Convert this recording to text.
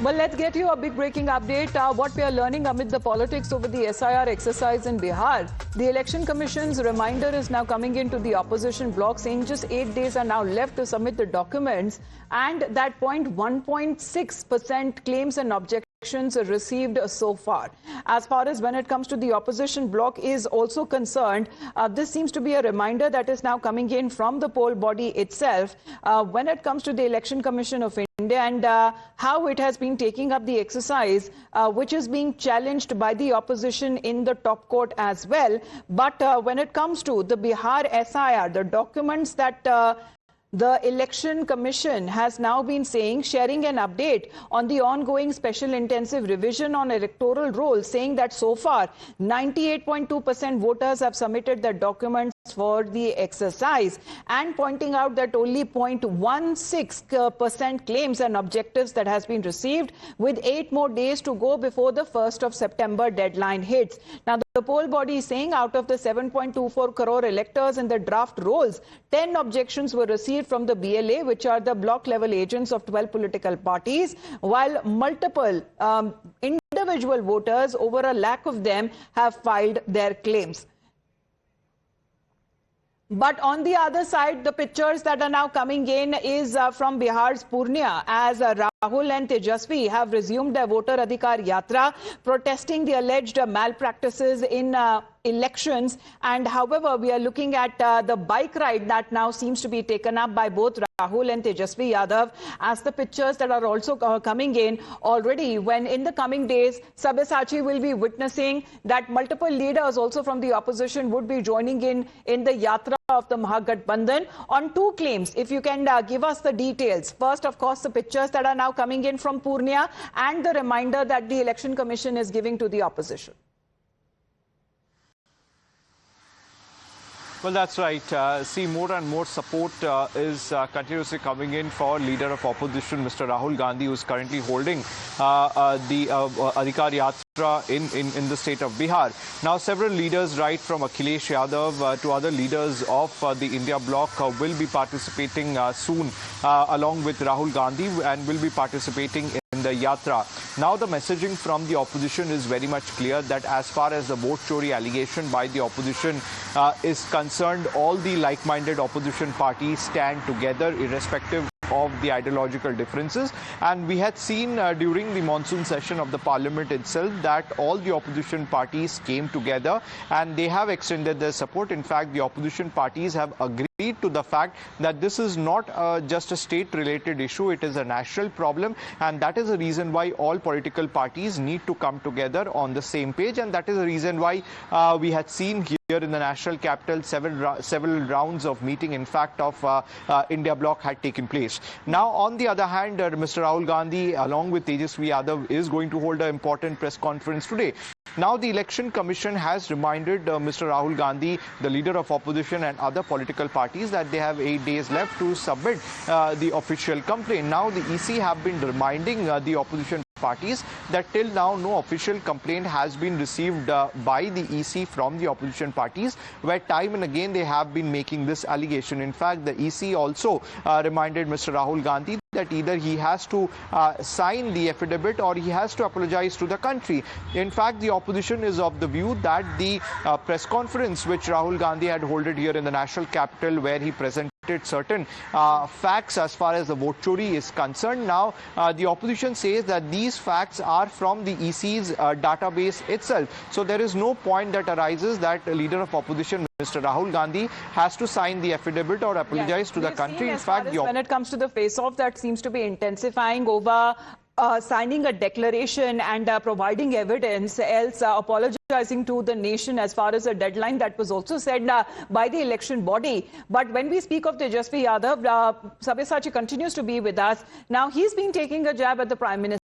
Well, let's get you a big breaking update. What we are learning amid the politics over the SIR exercise in Bihar. The Election Commission's reminder is now coming into the opposition bloc, saying just 8 days are now left to submit the documents, and that 1.6% claims and objections received so far. As far as when it comes to the opposition bloc is also concerned, this seems to be a reminder that is now coming in from the poll body itself when it comes to the Election Commission of India and how it has been taking up the exercise, which is being challenged by the opposition in the top court as well. But when it comes to the Bihar SIR, the documents that the Election Commission has now been sharing an update on the ongoing special intensive revision on electoral rolls, saying that so far 98.2% voters have submitted their documents for the exercise, and pointing out that only 0.16% claims and objectives that has been received, with 8 more days to go before the 1st of September deadline hits. Now, the poll body is saying out of the 7.24 crore electors in the draft rolls, 10 objections were received from the BLA, which are the block level agents of 12 political parties, while multiple individual voters, over a lakh of them, have filed their claims. But on the other side, the pictures that are now coming in is from Bihar's Purnia, as Rahul and Tejasvi have resumed their voter Adhikar Yatra, protesting the alleged malpractices in elections. And however, we are looking at the bike ride that now seems to be taken up by both Rahul and Tejasvi Yadav, as the pictures that are also coming in already, when in the coming days, Sabyasachi will be witnessing that multiple leaders also from the opposition would be joining in the Yatra of the Mahagathbandhan on 2 claims. If you can give us the details. First, of course, the pictures that are now coming in from Purnia and the reminder that the Election Commission is giving to the opposition. Well, that's right. See, more and more support is continuously coming in for leader of opposition, Mr. Rahul Gandhi, who is currently holding the Adhikar Yatra in the state of Bihar. Now, several leaders, right from Akhilesh Yadav to other leaders of the India bloc, will be participating soon along with Rahul Gandhi, and will be participating in the Yatra. Now, the messaging from the opposition is very much clear that as far as the vote chori allegation by the opposition is concerned, all the like-minded opposition parties stand together irrespective of the ideological differences. And we had seen during the monsoon session of the parliament itself that all the opposition parties came together and they have extended their support. In fact, the opposition parties have agreed to the fact that this is not just a state-related issue, it is a national problem, and that is the reason why all political parties need to come together on the same page, and that is the reason why we had seen here in the national capital several rounds of meeting, in fact, of India bloc had taken place. Now, on the other hand, Mr. Rahul Gandhi, along with Tejasvi Yadav, is going to hold an important press conference today. Now, the Election Commission has reminded Mr. Rahul Gandhi, the leader of opposition, and other political parties that they have 8 days left to submit the official complaint. Now, the EC have been reminding the opposition parties that till now no official complaint has been received by the EC from the opposition parties, where time and again they have been making this allegation. In fact, the EC also reminded Mr. Rahul Gandhi that either he has to sign the affidavit or he has to apologize to the country. In fact, the opposition is of the view that the press conference which Rahul Gandhi had held here in the national capital, where he presented certain facts as far as the vote chori is concerned. Now, the opposition says that these facts are from the EC's database itself. So there is no point that arises that the leader of opposition, Mr. Rahul Gandhi, has to sign the affidavit or apologize to the country. In fact, when it comes to the face-off that seems to be intensifying over signing a declaration and providing evidence, else apologizing to the nation as far as a deadline that was also said by the election body. But when we speak of Tejasvi Yadav, Sabyasachi continues to be with us. Now, he's been taking a jab at the Prime Minister.